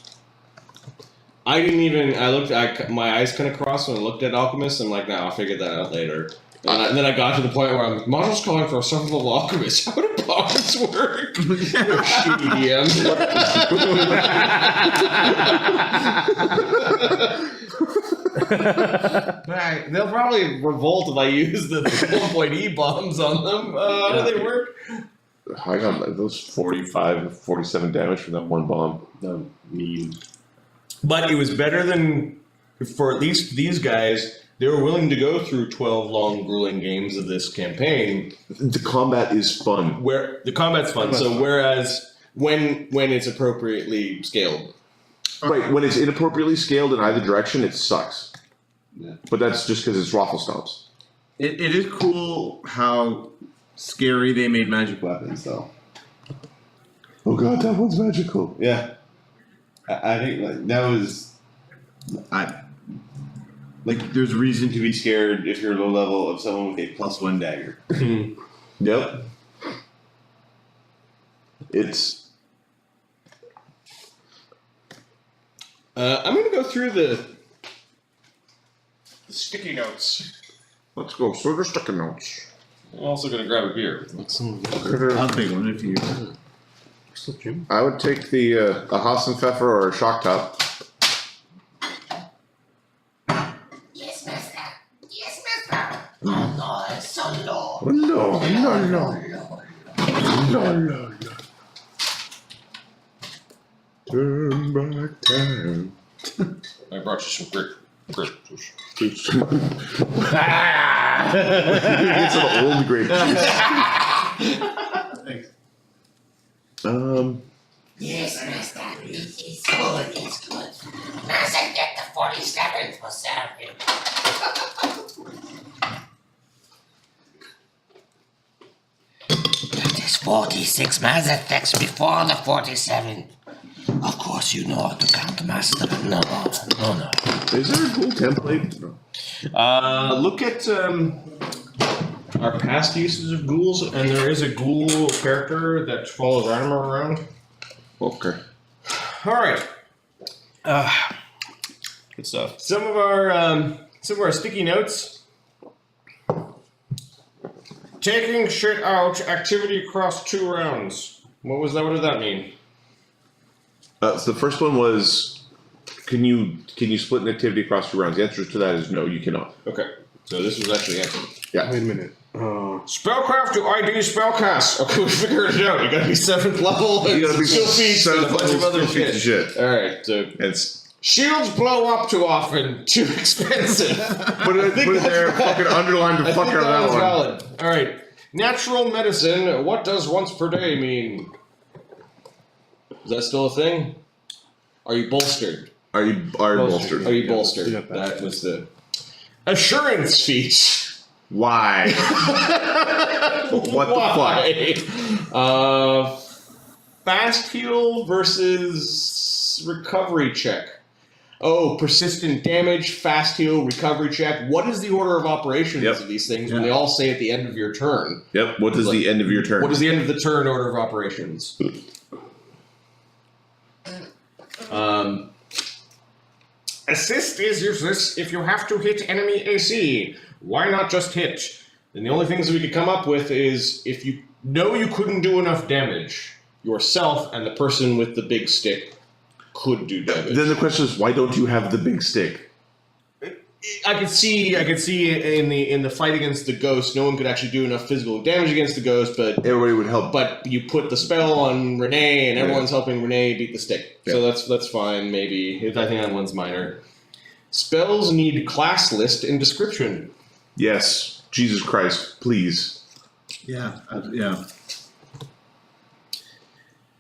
A: I didn't even. I looked. My eyes kind of crossed when I looked at Alchemist. I'm like, I'll figure that out later. And then I got to the point where I'm like, model's calling for a seventh level Alchemist. How do bonds work? Shitty DM. Right. They'll probably revolt if I use the 1.E bombs on them. How do they work?
F: I got those 45, 47 damage from that one bomb.
A: But it was better than, for at least these guys, they were willing to go through 12 long, grueling games of this campaign.
F: The combat is fun.
A: Where the combat's fun. So whereas when it's appropriately scaled.
F: Right, when it's inappropriately scaled in either direction, it sucks.
C: Yeah.
F: But that's just because it's raffle stops.
C: It is cool how scary they made magic weapons, though.
F: Oh god, that one's magical.
C: Yeah. I think like that was. There's reason to be scared if you're low level of someone with a +1 dagger.
F: Yep. It's.
A: I'm going to go through the sticky notes.
F: Let's go through the sticky notes.
A: I'm also going to grab a beer.
C: I'll take one if you.
F: I would take the a Hassenpfeffer or a Shock Top.
B: Yes, mister. Yes, mister. Oh, no, it's so low.
F: No. Turn back time.
A: I brought you some grape juice.
F: It's an old grape juice.
C: Thanks.
B: Yes, mister. It's good. It's good. Master, get the 47th for serving. That is 46 Mazateks before the 47th. Of course, you know how to count, Master. No.
F: Is there a cool template? No.
A: Look at our past uses of ghouls, and there is a ghoul character that follows Ranimer around.
F: Okay.
A: All right. Good stuff. Some of our sticky notes. Taking shit out. Activity across 2 rounds. What was that? What did that mean?
F: So the first one was, can you split an activity across 2 rounds? The answer to that is no, you cannot.
A: Okay. So this was actually answered.
F: Yeah.
H: Wait a minute.
A: Spellcraft to ID spellcast. Okay, we figured it out. You gotta be 7th level.
F: You gotta be
A: skill feats and a bunch of other
F: skill feats and shit.
A: All right. So
F: It's
A: shields blow up too often. Too expensive.
F: put it there. Fucking underline the fuck out of that
A: was
F: one.
A: valid. All right. Natural medicine. What does once per day mean? Is that still a thing? Are you bolstered?
F: Are you bolstered?
A: Are you bolstered?
H: Yeah.
A: That was the assurance feat.
F: Why? What the
A: fuck? Fast heal versus recovery check. Oh, persistent damage, fast heal, recovery check. What is the order of operations of these things when they all say at the end of your turn?
F: Yep. What is the end of your turn?
A: What is the end of the turn order of operations? Assist is useless if you have to hit enemy AC. Why not just hit? And the only things we could come up with is if you know you couldn't do enough damage, yourself and the person with the big stick could do damage.
F: Then the question is, why don't you have the big stick?
A: I could see in the fight against the ghost, no one could actually do enough physical damage against the ghost, but
F: Everybody would help.
A: But you put the spell on Renee, and everyone's helping Renee beat the stick. So that's fine, maybe. I think that one's minor. Spells need class list and description.
F: Yes. Jesus Christ, please.
C: Yeah.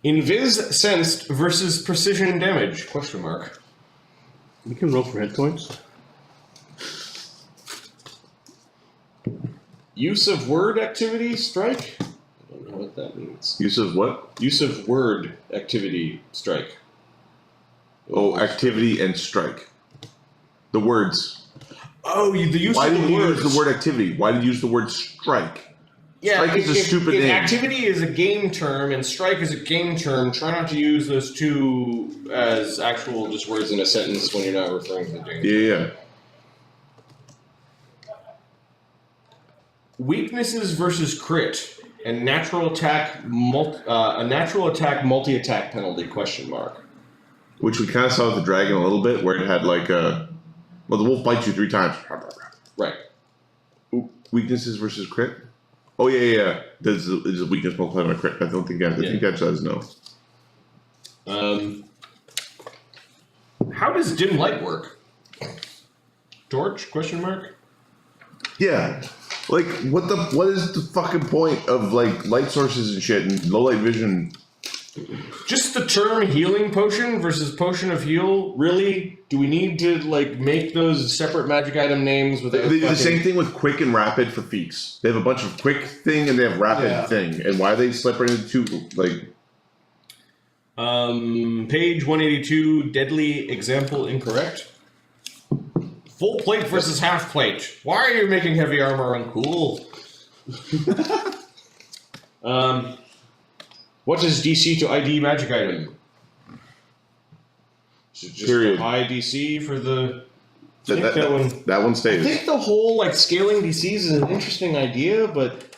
A: Invis sensed versus precision damage? Question mark.
H: We can roll for hit points.
A: Use of word activity strike? I don't know what that means.
F: Use of what?
A: Use of word activity strike.
F: Oh, activity and strike. The words.
A: Oh, the use
F: Why
A: of
F: did
A: the
F: you
A: words.
F: use the word activity? Why did you use the word strike?
A: Yeah,
F: Strike is a stupid
A: if
F: name.
A: activity is a game term and strike is a game term, try not to use those two as actual just words in a sentence when you're not referring to the game.
F: Yeah.
A: Weaknesses versus crit and natural attack, a natural attack multi-attack penalty ?
F: Which we kind of saw with the dragon a little bit, where it had like a. Well, the wolf bites you 3 times.
A: Right.
F: Weaknesses versus crit. Oh yeah. There's a weakness multiplied on a crit. I don't think that. I think that does no.
A: How does dim light work? Torch ?
F: Yeah. Like what is the fucking point of like light sources and shit and low light vision?
A: Just the term healing potion versus potion of heal. Really? Do we need to like make those separate magic item names? With
F: They do the same thing with quick and rapid for feats. They have a bunch of quick thing and they have rapid thing. And why they separate into two like?
A: Page 182. Deadly example incorrect. Full plate versus half plate. Why are you making heavy armor uncool? What is DC to ID magic item? Is it just
F: Period.
A: a high DC for the... I think that one...
F: That one
A: I
F: stays.
A: think the whole like scaling DCs is an interesting idea, but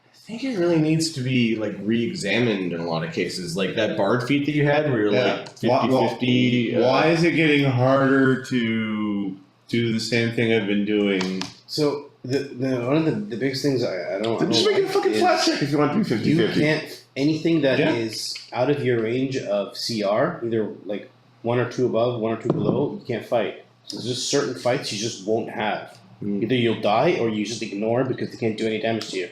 A: I think it really needs to be like re-examined in a lot of cases. Like that bard feat that you had where you're like 50-50.
C: Why is it getting harder to do the same thing I've been doing?
H: So one of the biggest things I don't
F: Just
H: know
F: make it a fucking
H: is
F: flat check if you want to be 50-50.
H: you can't anything that
C: Yeah.
H: is out of your range of CR, either like 1 or 2 above, 1 or 2 below, you can't fight. So there's just certain fights you just won't have. Either you'll die or you just ignore because they can't do any damage to you.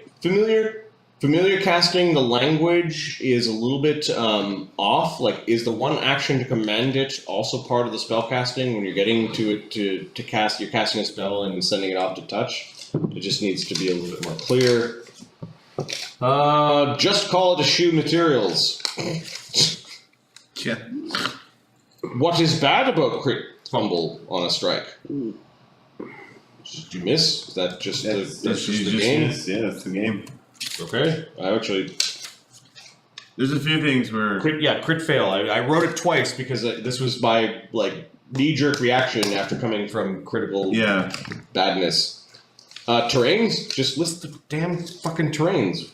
A: Familiar casting, the language is a little bit off. Like, is the one action to command it also part of the spell casting when you're getting to it to cast? You're casting a spell and sending it off to touch. It just needs to be a little bit more clear. Just call it eschew materials.
E: Yeah.
A: What is bad about crit fumble on a strike? Did you miss? Is that just that's just the game?
C: Yeah, that's the game.
A: Okay, I actually
C: There's a few things where
A: crit fail. I wrote it twice because this was my like knee-jerk reaction after coming from critical badness. Terrains, just list the damn fucking terrains.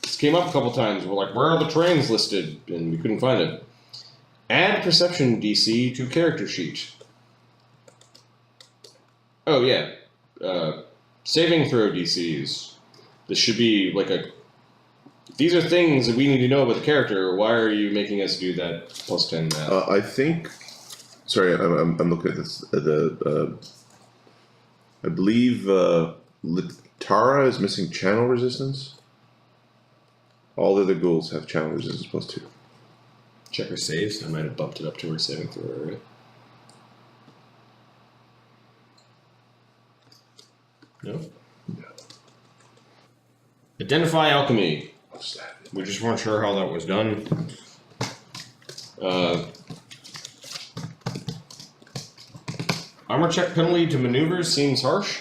A: This came up a couple times. We're like, where are the terrains listed? And we couldn't find it. Add perception DC to character sheet. Oh yeah, saving throw DCs. This should be like a. These are things that we need to know about the character. Why are you making us do that +10 math?
F: I think. Sorry, I'm looking at this. I believe Litara is missing channel resistance. All the other ghouls have channel resistance +2.
A: Check her saves. I might have bumped it up to her saving throw already. No? Identify alchemy.
F: What's that?
A: We just weren't sure how that was done. Armor check penalty to maneuvers seems harsh.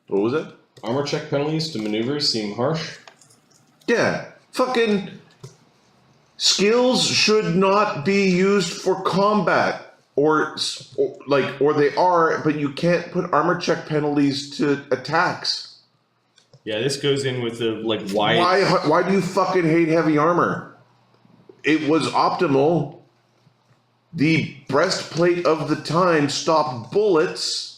F: What was that?
A: Armor check penalties to maneuvers seem harsh.
F: Yeah, fucking skills should not be used for combat, or they are, but you can't put armor check penalties to attacks.
A: Yeah, this goes in with the like why.
F: Why do you fucking hate heavy armor? It was optimal. The breastplate of the time stopped bullets.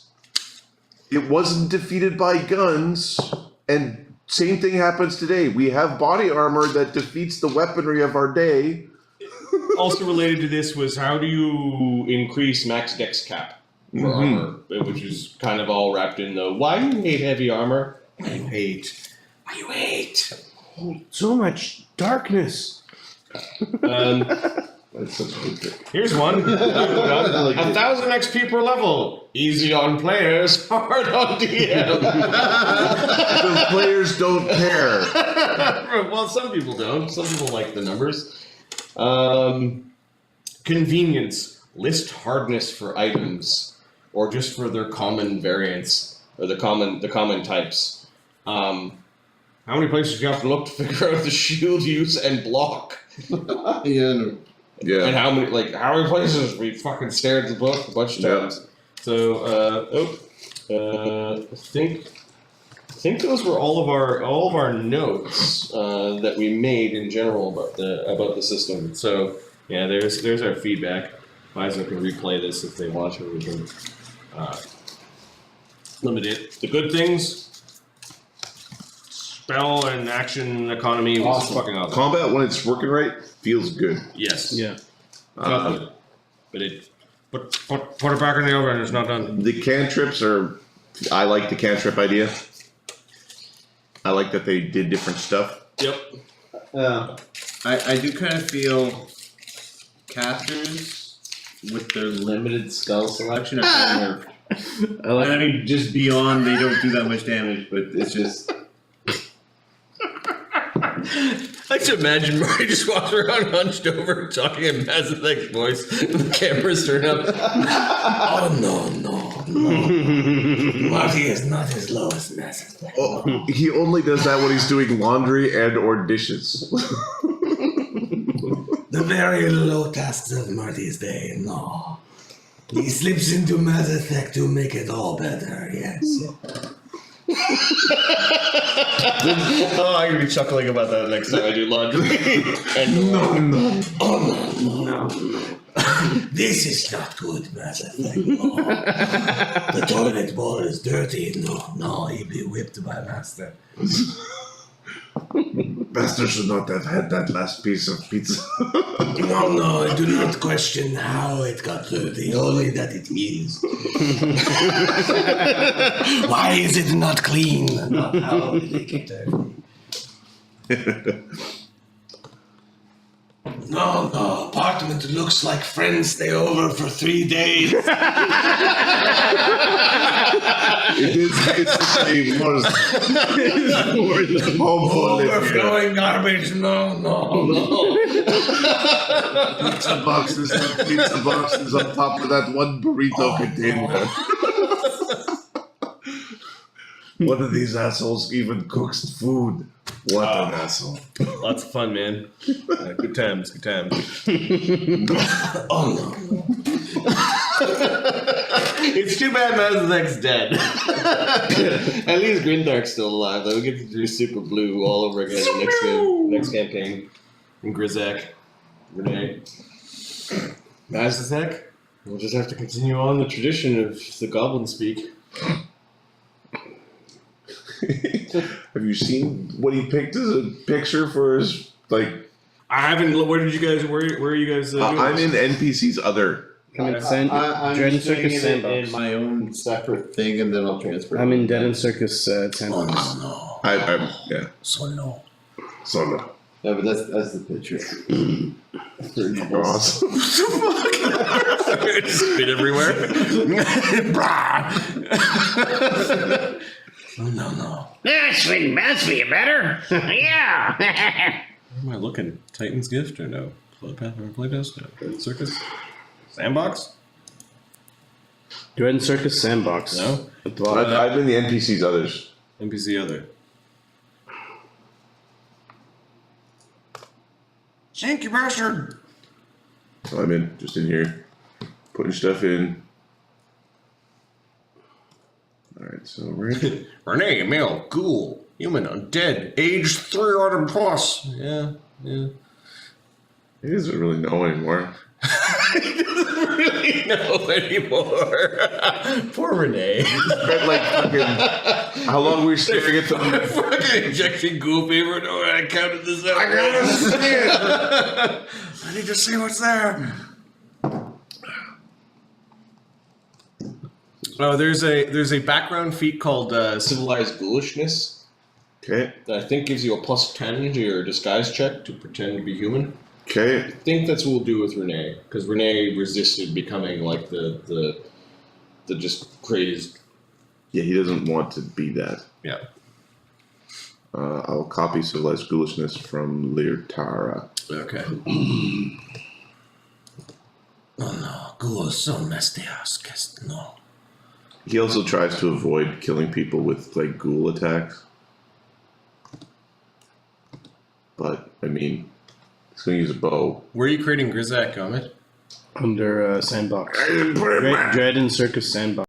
F: It wasn't defeated by guns, and same thing happens today. We have body armor that defeats the weaponry of our day.
A: Also related to this was how do you increase max dex cap for armor, which is kind of all wrapped in the why you hate heavy armor. Why you hate? Why you hate?
H: So much darkness.
F: That's such a good trick.
A: Here's one. 1,000 XP per level. Easy on players, hard on DM.
F: The players don't care.
A: Well, some people don't. Some people like the numbers. Convenience. list hardness for items, or just for their common variants or the common types. How many places do you have to look to figure out the shield use and block?
E: Yeah.
A: And how many places we fucking stared at the book a bunch of times. So I think those were all of our notes that we made in general about the system. So yeah, there's our feedback. Pfizer can replay this if they want to. We can limit it. The good things. Spell and action economy was fucking awesome.
F: Combat, when it's working right, feels good.
A: Yes.
H: Yeah.
A: But put it back in the oven. It's not done.
F: The cantrips are. I like the cantrip idea. I like that they did different stuff.
A: Yep.
C: I do kind of feel casters with their limited spell selection are kind of. I mean, just beyond they don't do that much damage, but it's just.
A: I like to imagine Marty just walks around hunched over, talking in Mass Effect's voice, and the cameras turn up. Oh, no. Marty is not as low as Mass Effect.
F: Oh, he only does that when he's doing laundry and or dishes.
B: The very low tasks of Marty's day, no. He slips into Mass Effect to make it all better, yes.
A: Oh, I'm gonna be chuckling about that next time I do laundry.
B: No. This is not good, Mass Effect. No. The toilet bowl is dirty. No, he'll be whipped by Master.
F: Master should not have had that last piece of pizza.
B: No, I do not question how it got dirty, only that it is. Why is it not clean? Not how did it get dirty? No, apartment looks like friends stay over for 3 days.
F: It's the same.
B: Overflowing garbage, no.
F: Pizza boxes on top of that one burrito container. One of these assholes even cooks food. What an asshole.
A: Lots of fun, man. Good times.
B: Oh, no.
A: It's too bad Mass Effect's dead. At least Grindark's still alive, though. We get to do Super Blue all over again in the next campaign. And Grizak. Renee. Mass Effect? We'll just have to continue on the tradition of the goblin speak.
F: Have you seen what he picked as a picture for his, like...
A: I haven't... Where are you guys doing
F: I'm
A: this?
F: in NPC's other.
H: I'm in
C: I'm
H: Dread and
C: just doing
H: Circus
C: it
H: Sandbox.
C: in my own separate thing, and then I'll transfer.
H: I'm in Dead and Circus Sandbox.
B: No.
F: I'm yeah.
B: Solo.
F: Solo.
C: Yeah, but that's the picture.
F: Awesome.
A: Spit everywhere.
B: No.
D: Sweet mouth for you better. Yeah.
A: Where am I looking? Titan's Gift or no? Playtest? No. Circus? Sandbox?
H: Dread and Circus Sandbox.
A: No?
H: At the bottom.
F: I'm in the NPC's others.
A: NPC other.
B: Thank you, bastard.
F: So I'm in, just in here, putting stuff in. Alright, so we're in.
A: Renee, male, ghoul, human, undead, age 300 plus. Yeah.
F: He doesn't really know anymore.
A: He doesn't really know anymore. Poor Renee.
F: Spent like fucking. How long were we staring at the.
A: Fucking injecting ghoul fever. No, I counted this out.
F: I gotta see it!
A: I need to see what's there. Oh, there's a background feat called Civilized Ghoulishness
F: Okay,
A: that I think gives you a +10 to your disguise check to pretend to be human.
F: okay.
A: I think that's what we'll do with Renee, because Renee resisted becoming like the just crazed.
F: Yeah, he doesn't want to be that.
A: Yeah.
F: I'll copy Civilized Ghoulishness from Lair Tara.
A: Okay.
B: Oh no, ghouls so nasty ass. No.
F: He also tries to avoid killing people with like ghoul attacks. But I mean, he's gonna use a bow.
G: Where are you creating Grizak, Amit?
H: Under Sandbox.
F: I didn't put it back.
H: Dread and Circus Sandbox.